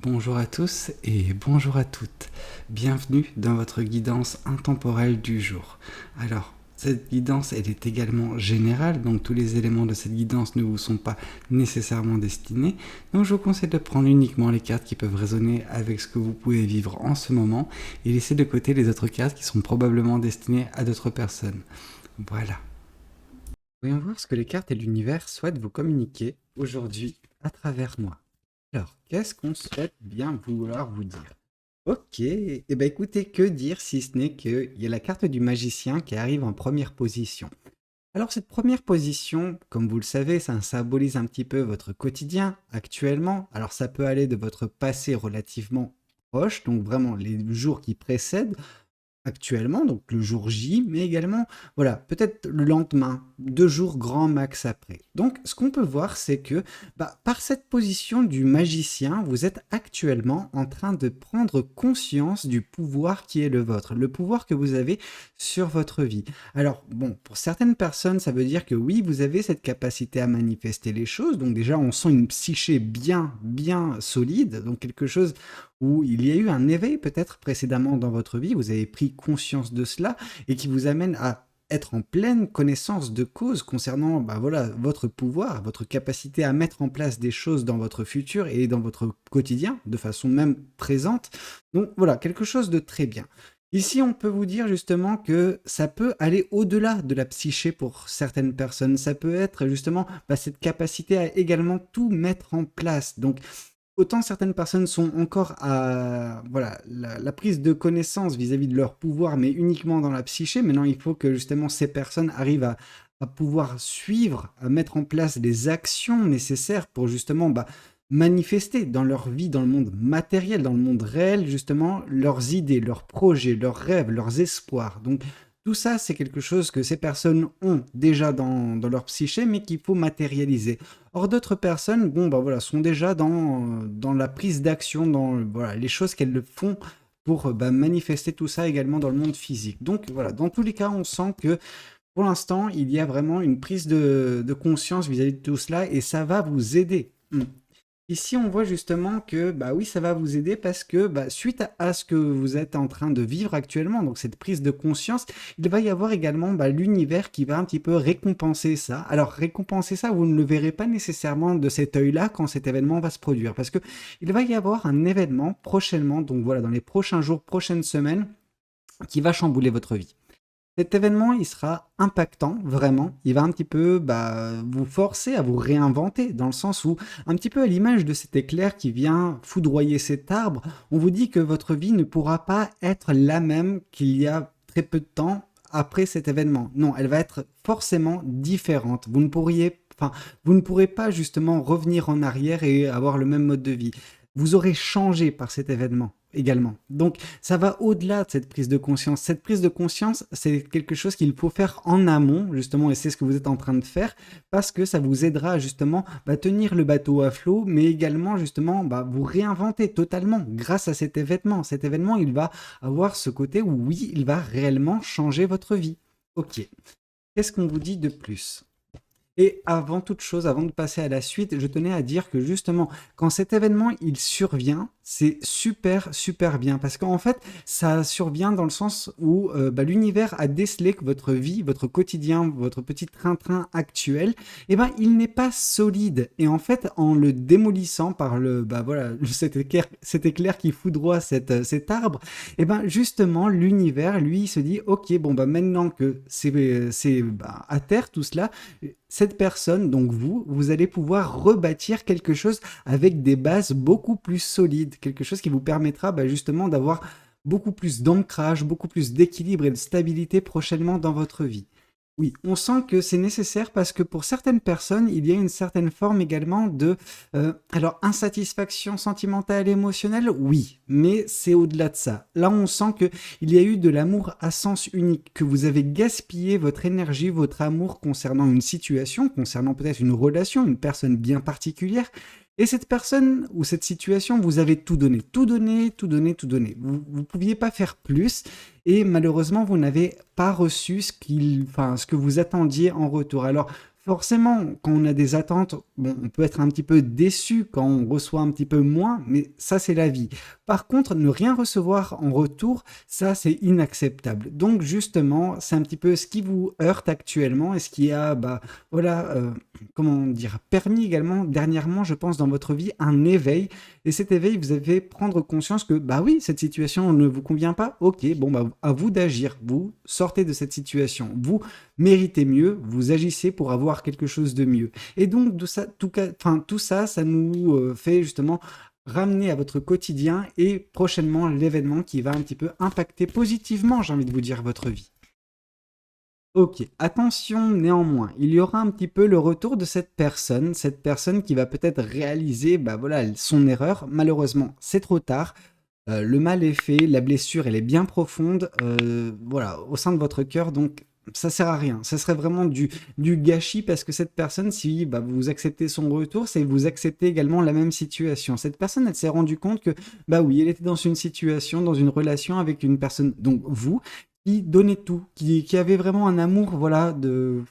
Bonjour à tous et bonjour à toutes. Bienvenue dans votre guidance intemporelle du jour. Alors, cette guidance, elle est également générale, donc tous les éléments de cette guidance ne vous sont pas nécessairement destinés. Donc je vous conseille de prendre uniquement les cartes qui peuvent résonner avec ce que vous pouvez vivre en ce moment et laisser de côté les autres cartes qui sont probablement destinées à d'autres personnes. Voilà. Voyons voir ce que les cartes et l'univers souhaitent vous communiquer aujourd'hui à travers moi. Alors, qu'est-ce qu'on souhaite bien vouloir vous dire? Ok, eh ben écoutez, que dire si ce n'est qu'il y a la carte du magicien qui arrive en première position. Alors cette première position, comme vous le savez, ça symbolise un petit peu votre quotidien actuellement. Alors ça peut aller de votre passé relativement proche, donc vraiment les jours qui précèdent, actuellement, donc le jour J, mais également, voilà, peut-être le lendemain, 2 jours grand max après. Donc, ce qu'on peut voir, c'est que par cette position du magicien, vous êtes actuellement en train de prendre conscience du pouvoir qui est le vôtre, le pouvoir que vous avez sur votre vie. Alors, bon, pour certaines personnes, ça veut dire que oui, vous avez cette capacité à manifester les choses. Donc déjà, on sent une psyché bien, bien solide, donc quelque chose où il y a eu un éveil peut-être précédemment dans votre vie, vous avez pris conscience de cela et qui vous amène à être en pleine connaissance de cause concernant voilà, votre pouvoir, votre capacité à mettre en place des choses dans votre futur et dans votre quotidien, de façon même présente. Donc voilà, quelque chose de très bien. Ici, on peut vous dire justement que ça peut aller au-delà de la psyché pour certaines personnes. Ça peut être justement cette capacité à également tout mettre en place. Donc, autant certaines personnes sont encore à voilà, la prise de connaissance vis-à-vis de leur pouvoir, mais uniquement dans la psyché. Maintenant, il faut que justement ces personnes arrivent à pouvoir suivre, à mettre en place des actions nécessaires pour justement manifester dans leur vie, dans le monde matériel, dans le monde réel, justement, leurs idées, leurs projets, leurs rêves, leurs espoirs. Donc, tout ça, c'est quelque chose que ces personnes ont déjà dans leur psyché, mais qu'il faut matérialiser. Or, d'autres personnes, voilà, sont déjà dans la prise d'action, dans voilà, les choses qu'elles font pour manifester tout ça également dans le monde physique. Donc, voilà, dans tous les cas, on sent que pour l'instant, il y a vraiment une prise de conscience vis-à-vis de tout cela et ça va vous aider. Ici, on voit justement que, oui, ça va vous aider parce que, suite à ce que vous êtes en train de vivre actuellement, donc cette prise de conscience, il va y avoir également l'univers qui va un petit peu récompenser ça. Alors, récompenser ça, vous ne le verrez pas nécessairement de cet œil-là quand cet événement va se produire, parce que il va y avoir un événement prochainement, donc voilà, dans les prochains jours, prochaines semaines, qui va chambouler votre vie. Cet événement, il sera impactant, vraiment. Il va un petit peu vous forcer à vous réinventer, dans le sens où, un petit peu à l'image de cet éclair qui vient foudroyer cet arbre, on vous dit que votre vie ne pourra pas être la même qu'il y a très peu de temps après cet événement. Non, elle va être forcément différente. Vous ne pourrez pas justement revenir en arrière et avoir le même mode de vie. Vous aurez changé par cet événement également. Donc, ça va au-delà de cette prise de conscience. Cette prise de conscience, c'est quelque chose qu'il faut faire en amont, justement, et c'est ce que vous êtes en train de faire, parce que ça vous aidera justement à tenir le bateau à flot, mais également justement vous réinventer totalement grâce à cet événement. Cet événement, il va avoir ce côté où oui, il va réellement changer votre vie. Ok. Qu'est-ce qu'on vous dit de plus? Et avant toute chose, avant de passer à la suite, je tenais à dire que justement, quand cet événement il survient, c'est super super bien parce qu'en fait, ça survient dans le sens où l'univers a décelé que votre vie, votre quotidien, votre petit train-train actuel, il n'est pas solide. Et en fait, en le démolissant par cet éclair qui foudroie cet arbre, justement, l'univers lui se dit, ok, maintenant que c'est à terre tout cela, cette personne, donc vous allez pouvoir rebâtir quelque chose avec des bases beaucoup plus solides, quelque chose qui vous permettra justement d'avoir beaucoup plus d'ancrage, beaucoup plus d'équilibre et de stabilité prochainement dans votre vie. Oui, on sent que c'est nécessaire parce que pour certaines personnes, il y a une certaine forme également de insatisfaction sentimentale et émotionnelle, oui, mais c'est au-delà de ça. Là, on sent que il y a eu de l'amour à sens unique, que vous avez gaspillé votre énergie, votre amour concernant une situation, concernant peut-être une relation, une personne bien particulière. Et cette personne ou cette situation, vous avez tout donné, tout donné, tout donné, tout donné. Vous ne pouviez pas faire plus et malheureusement, vous n'avez pas reçu ce que vous attendiez en retour. Alors, forcément, quand on a des attentes, bon, on peut être un petit peu déçu quand on reçoit un petit peu moins, mais ça, c'est la vie. Par contre, ne rien recevoir en retour, ça, c'est inacceptable. Donc, justement, c'est un petit peu ce qui vous heurte actuellement et ce qui a, bah, voilà, comment dire, permis également, dernièrement, je pense, dans votre vie, un éveil. Et cet éveil, vous avez prendre conscience que, bah oui, cette situation ne vous convient pas. Ok, bon, bah, à vous d'agir. Vous sortez de cette situation. Vous méritez mieux. Vous agissez pour avoir quelque chose de mieux. Et donc, tout ça, ça nous fait justement ramener à votre quotidien et prochainement l'événement qui va un petit peu impacter positivement, j'ai envie de vous dire, votre vie. Ok, attention néanmoins, il y aura un petit peu le retour de cette personne qui va peut-être réaliser bah voilà, son erreur. Malheureusement, c'est trop tard. Le mal est fait, la blessure elle est bien profonde, voilà, au sein de votre cœur, donc ça sert à rien. Ça serait vraiment du gâchis parce que cette personne, si bah, vous acceptez son retour, c'est que vous acceptez également la même situation. Cette personne, elle s'est rendue compte que, bah oui, elle était dans une situation, dans une relation avec une personne, donc vous, qui donnait tout, qui avait vraiment un amour, voilà,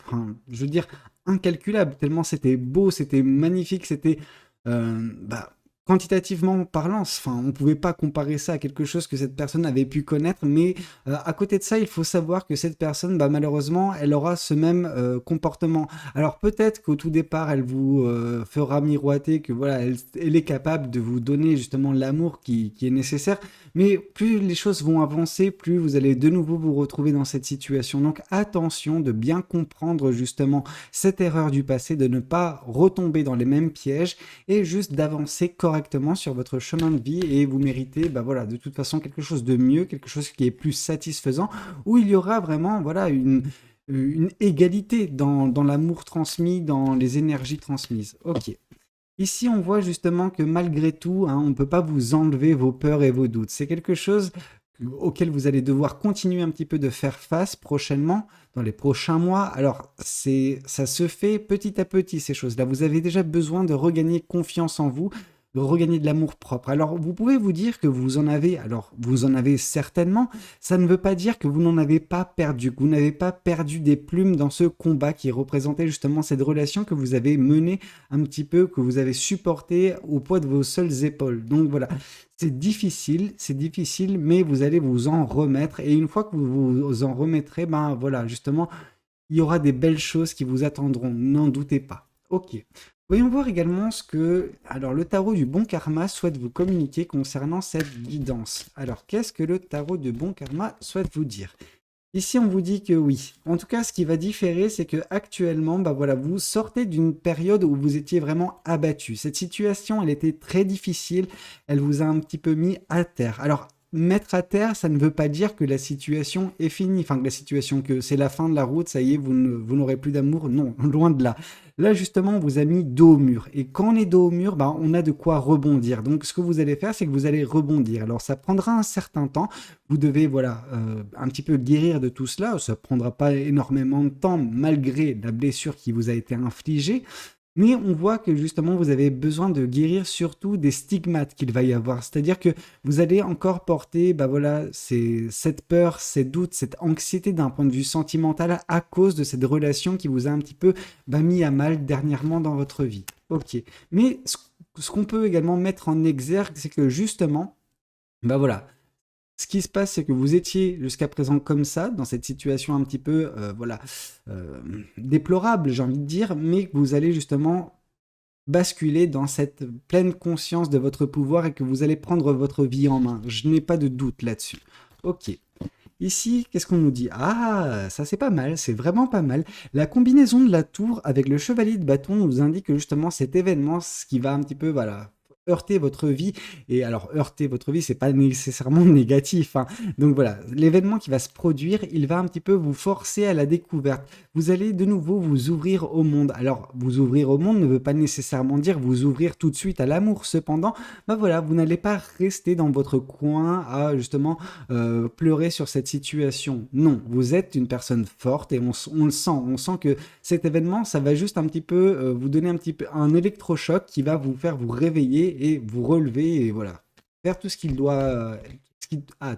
enfin, je veux dire, incalculable, tellement c'était beau, c'était magnifique, c'était, bah, quantitativement parlant, enfin, on ne pouvait pas comparer ça à quelque chose que cette personne avait pu connaître, mais à côté de ça, il faut savoir que cette personne, bah, malheureusement, elle aura ce même comportement. Alors peut-être qu'au tout départ, elle vous fera miroiter que voilà, elle est capable de vous donner justement l'amour qui est nécessaire, mais plus les choses vont avancer, plus vous allez de nouveau vous retrouver dans cette situation. Donc attention de bien comprendre justement cette erreur du passé, de ne pas retomber dans les mêmes pièges et juste d'avancer correctement sur votre chemin de vie et vous méritez bah voilà, de toute façon quelque chose de mieux, quelque chose qui est plus satisfaisant, où il y aura vraiment voilà, une égalité dans l'amour transmis, dans les énergies transmises. Ok. Ici, on voit justement que malgré tout, hein, on ne peut pas vous enlever vos peurs et vos doutes. C'est quelque chose auquel vous allez devoir continuer un petit peu de faire face prochainement, dans les prochains mois. Alors, ça se fait petit à petit, ces choses-là. Vous avez déjà besoin de regagner confiance en vous, de regagner de l'amour propre. Alors, vous pouvez vous dire que vous en avez, alors vous en avez certainement, ça ne veut pas dire que vous n'en avez pas perdu, que vous n'avez pas perdu des plumes dans ce combat qui représentait justement cette relation que vous avez menée un petit peu, que vous avez supporté au poids de vos seules épaules. Donc voilà, c'est difficile, mais vous allez vous en remettre. Et une fois que vous vous en remettrez, ben voilà, justement, il y aura des belles choses qui vous attendront, n'en doutez pas. Ok. Voyons voir également ce que alors, le tarot du bon karma souhaite vous communiquer concernant cette guidance. Alors, qu'est-ce que le tarot du bon karma souhaite vous dire? Ici, on vous dit que oui. En tout cas, ce qui va différer, c'est que actuellement, bah voilà, vous sortez d'une période où vous étiez vraiment abattu. Cette situation, elle était très difficile. Elle vous a un petit peu mis à terre. Alors, mettre à terre, ça ne veut pas dire que la situation est finie. Enfin, que la situation, que c'est la fin de la route, ça y est, vous n'aurez plus d'amour. Non, loin de là. Là, justement, on vous a mis dos au mur. Et quand on est dos au mur, bah, on a de quoi rebondir. Donc, ce que vous allez faire, c'est que vous allez rebondir. Alors, ça prendra un certain temps. Vous devez, voilà, un petit peu guérir de tout cela. Ça ne prendra pas énormément de temps, malgré la blessure qui vous a été infligée. Mais on voit que justement, vous avez besoin de guérir surtout des stigmates qu'il va y avoir. C'est-à-dire que vous allez encore porter, bah voilà, cette peur, ces doutes, cette anxiété d'un point de vue sentimental à cause de cette relation qui vous a un petit peu bah, mis à mal dernièrement dans votre vie. Ok. Mais ce qu'on peut également mettre en exergue, c'est que justement, bah voilà, ce qui se passe, c'est que vous étiez jusqu'à présent comme ça, dans cette situation un petit peu, voilà, déplorable, j'ai envie de dire, mais que vous allez justement basculer dans cette pleine conscience de votre pouvoir et que vous allez prendre votre vie en main. Je n'ai pas de doute là-dessus. Ok. Ici, qu'est-ce qu'on nous dit? Ah, ça c'est pas mal, c'est vraiment pas mal. La combinaison de la tour avec le chevalier de bâton nous indique que justement cet événement, ce qui va un petit peu, voilà, heurter votre vie. Et alors, heurter votre vie, c'est pas nécessairement négatif, hein. Donc voilà, l'événement qui va se produire, il va un petit peu vous forcer à la découverte. Vous allez de nouveau vous ouvrir au monde. Alors, vous ouvrir au monde ne veut pas nécessairement dire vous ouvrir tout de suite à l'amour. Cependant, bah voilà, vous n'allez pas rester dans votre coin à justement pleurer sur cette situation. Non, vous êtes une personne forte et on le sent. On sent que cet événement, ça va juste un petit peu vous donner un petit peu un électrochoc qui va vous faire vous réveiller et vous relever et voilà, faire tout ce qu'il doit,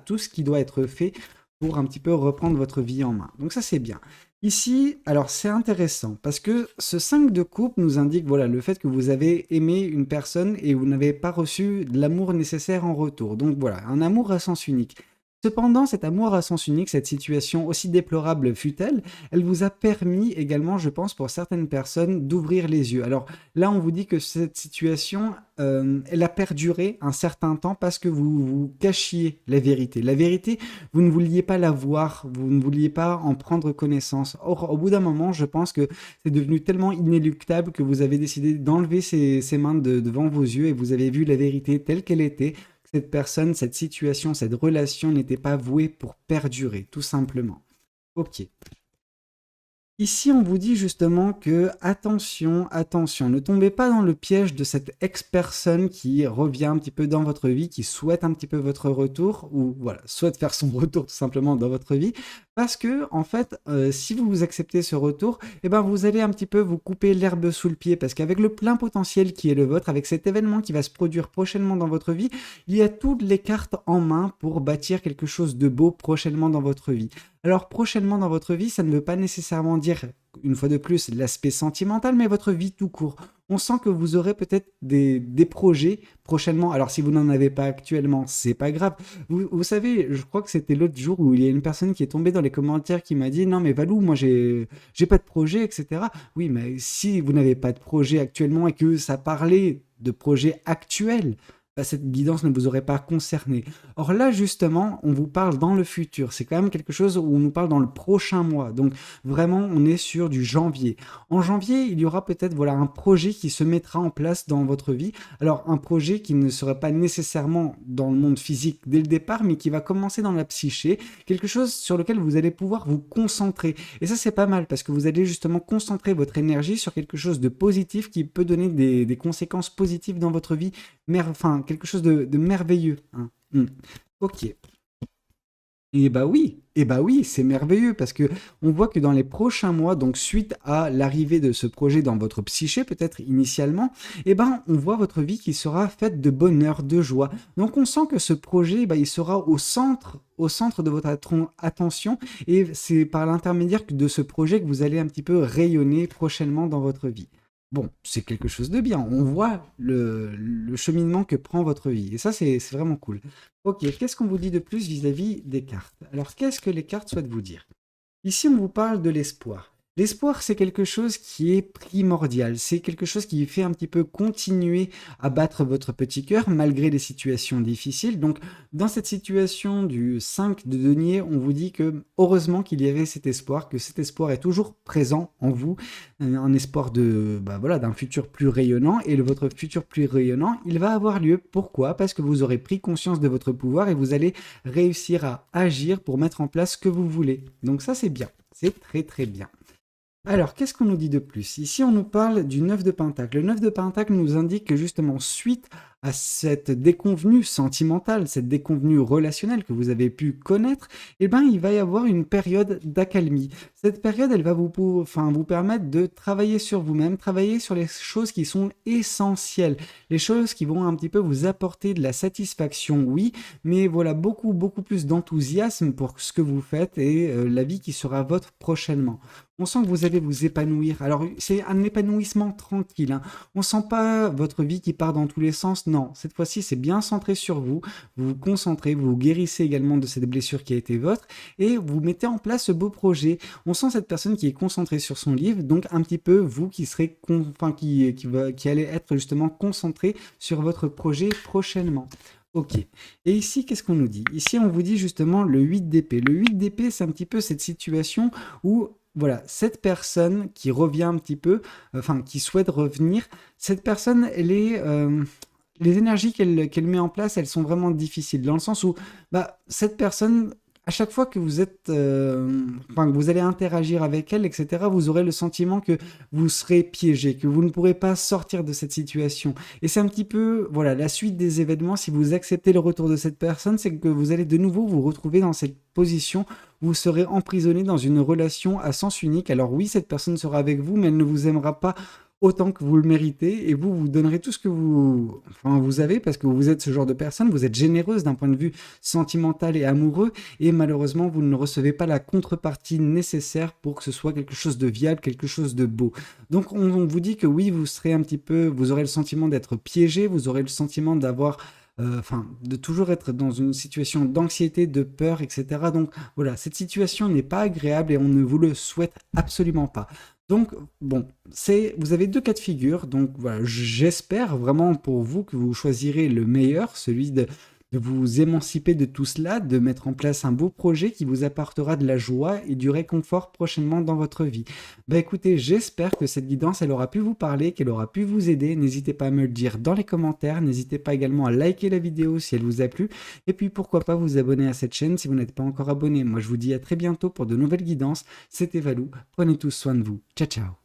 tout ce qui doit être fait pour un petit peu reprendre votre vie en main. Donc ça, c'est bien. Ici, alors c'est intéressant parce que ce 5 de coupe nous indique voilà, le fait que vous avez aimé une personne et vous n'avez pas reçu de l'amour nécessaire en retour. Donc voilà, un amour à sens unique. Cependant, cet amour à sens unique, cette situation aussi déplorable fut-elle, elle vous a permis également, je pense, pour certaines personnes, d'ouvrir les yeux. Alors là, on vous dit que cette situation, elle a perduré un certain temps parce que vous vous cachiez la vérité. La vérité, vous ne vouliez pas la voir, vous ne vouliez pas en prendre connaissance. Or, au bout d'un moment, je pense que c'est devenu tellement inéluctable que vous avez décidé d'enlever ces mains devant vos yeux et vous avez vu la vérité telle qu'elle était. Cette personne, cette situation, cette relation n'était pas vouée pour perdurer, tout simplement. Ok. Ici, on vous dit justement que attention, attention, ne tombez pas dans le piège de cette ex-personne qui revient un petit peu dans votre vie, qui souhaite un petit peu votre retour, ou voilà, souhaite faire son retour tout simplement dans votre vie, parce que en fait, si vous acceptez ce retour, eh ben vous allez un petit peu vous couper l'herbe sous le pied, parce qu'avec le plein potentiel qui est le vôtre, avec cet événement qui va se produire prochainement dans votre vie, il y a toutes les cartes en main pour bâtir quelque chose de beau prochainement dans votre vie. Alors prochainement dans votre vie, ça ne veut pas nécessairement dire, une fois de plus, l'aspect sentimental, mais votre vie tout court. On sent que vous aurez peut-être des projets prochainement. Alors si vous n'en avez pas actuellement, c'est pas grave. Vous savez, je crois que c'était l'autre jour où il y a une personne qui est tombée dans les commentaires qui m'a dit non mais Valou, moi j'ai pas de projet, etc. Oui, mais si vous n'avez pas de projet actuellement et que ça parlait de projets actuels, bah, cette guidance ne vous aurait pas concerné. Or là, justement, on vous parle dans le futur. C'est quand même quelque chose où on nous parle dans le prochain mois. Donc vraiment, on est sur du janvier. En janvier, il y aura peut-être voilà, un projet qui se mettra en place dans votre vie. Alors un projet qui ne serait pas nécessairement dans le monde physique dès le départ, mais qui va commencer dans la psyché. Quelque chose sur lequel vous allez pouvoir vous concentrer. Et ça, c'est pas mal parce que vous allez justement concentrer votre énergie sur quelque chose de positif qui peut donner des conséquences positives dans votre vie. Enfin, quelque chose de merveilleux. Hein. Ok. Et bah oui, c'est merveilleux parce que on voit que dans les prochains mois, donc suite à l'arrivée de ce projet dans votre psyché, peut-être initialement, eh ben on voit votre vie qui sera faite de bonheur, de joie. Donc on sent que ce projet, bah, il sera au centre de votre attention et c'est par l'intermédiaire de ce projet que vous allez un petit peu rayonner prochainement dans votre vie. Bon, c'est quelque chose de bien. On voit le cheminement que prend votre vie. Et ça, c'est vraiment cool. Ok, qu'est-ce qu'on vous dit de plus vis-à-vis des cartes? Alors, qu'est-ce que les cartes souhaitent vous dire? Ici, on vous parle de l'espoir. L'espoir, c'est quelque chose qui est primordial. C'est quelque chose qui fait un petit peu continuer à battre votre petit cœur malgré les situations difficiles. Donc, dans cette situation du 5 de denier, on vous dit que heureusement qu'il y avait cet espoir, que cet espoir est toujours présent en vous, un espoir de, bah voilà, d'un futur plus rayonnant. Et votre futur plus rayonnant, il va avoir lieu. Pourquoi? Parce que vous aurez pris conscience de votre pouvoir et vous allez réussir à agir pour mettre en place ce que vous voulez. Donc ça, c'est bien. C'est très très bien. Alors, qu'est-ce qu'on nous dit de plus? Ici, on nous parle du 9 de Pentacle. Le 9 de Pentacle nous indique que justement, suite à cette déconvenue sentimentale, cette déconvenue relationnelle que vous avez pu connaître, eh ben, il va y avoir une période d'accalmie. Cette période, elle va vous permettre de travailler sur vous-même, travailler sur les choses qui sont essentielles, les choses qui vont un petit peu vous apporter de la satisfaction, oui, mais voilà, beaucoup, beaucoup plus d'enthousiasme pour ce que vous faites et la vie qui sera votre prochainement. On sent que vous allez vous épanouir. Alors, c'est un épanouissement tranquille. Hein. On ne sent pas votre vie qui part dans tous les sens. Non, cette fois-ci, c'est bien centré sur vous. Vous vous concentrez, vous vous guérissez également de cette blessure qui a été votre et vous mettez en place ce beau projet. On sent cette personne qui est concentrée sur son livre, donc un petit peu vous qui serez, qui allez être justement concentré sur votre projet prochainement. Ok. Et ici, qu'est-ce qu'on nous dit? Ici, on vous dit justement le 8 d'épée. Le 8 d'épée, c'est un petit peu cette situation où voilà, cette personne qui revient un petit peu, qui souhaite revenir, cette personne, elle est, les énergies qu'elle met en place, elles sont vraiment difficiles, dans le sens où bah, cette personne, à chaque fois que vous êtes, que vous allez interagir avec elle, etc., vous aurez le sentiment que vous serez piégé, que vous ne pourrez pas sortir de cette situation. Et c'est un petit peu, voilà, la suite des événements. Si vous acceptez le retour de cette personne, c'est que vous allez de nouveau vous retrouver dans cette position où vous serez emprisonné dans une relation à sens unique. Alors oui, cette personne sera avec vous, mais elle ne vous aimera pas autant que vous le méritez et vous donnerez tout ce que vous avez parce que vous êtes ce genre de personne, vous êtes généreuse d'un point de vue sentimental et amoureux et malheureusement vous ne recevez pas la contrepartie nécessaire pour que ce soit quelque chose de viable, quelque chose de beau. Donc on vous dit que oui, vous aurez le sentiment d'être piégé, vous aurez le sentiment d'avoir de toujours être dans une situation d'anxiété, de peur, etc. Donc voilà, cette situation n'est pas agréable et on ne vous le souhaite absolument pas. Donc bon, vous avez deux cas de figure. Donc voilà, j'espère vraiment pour vous que vous choisirez le meilleur, celui de vous émanciper de tout cela, de mettre en place un beau projet qui vous apportera de la joie et du réconfort prochainement dans votre vie. Bah écoutez, j'espère que cette guidance, elle aura pu vous parler, qu'elle aura pu vous aider. N'hésitez pas à me le dire dans les commentaires. N'hésitez pas également à liker la vidéo si elle vous a plu. Et puis pourquoi pas vous abonner à cette chaîne si vous n'êtes pas encore abonné. Moi je vous dis à très bientôt pour de nouvelles guidances. C'était Valou. Prenez tous soin de vous. Ciao ciao.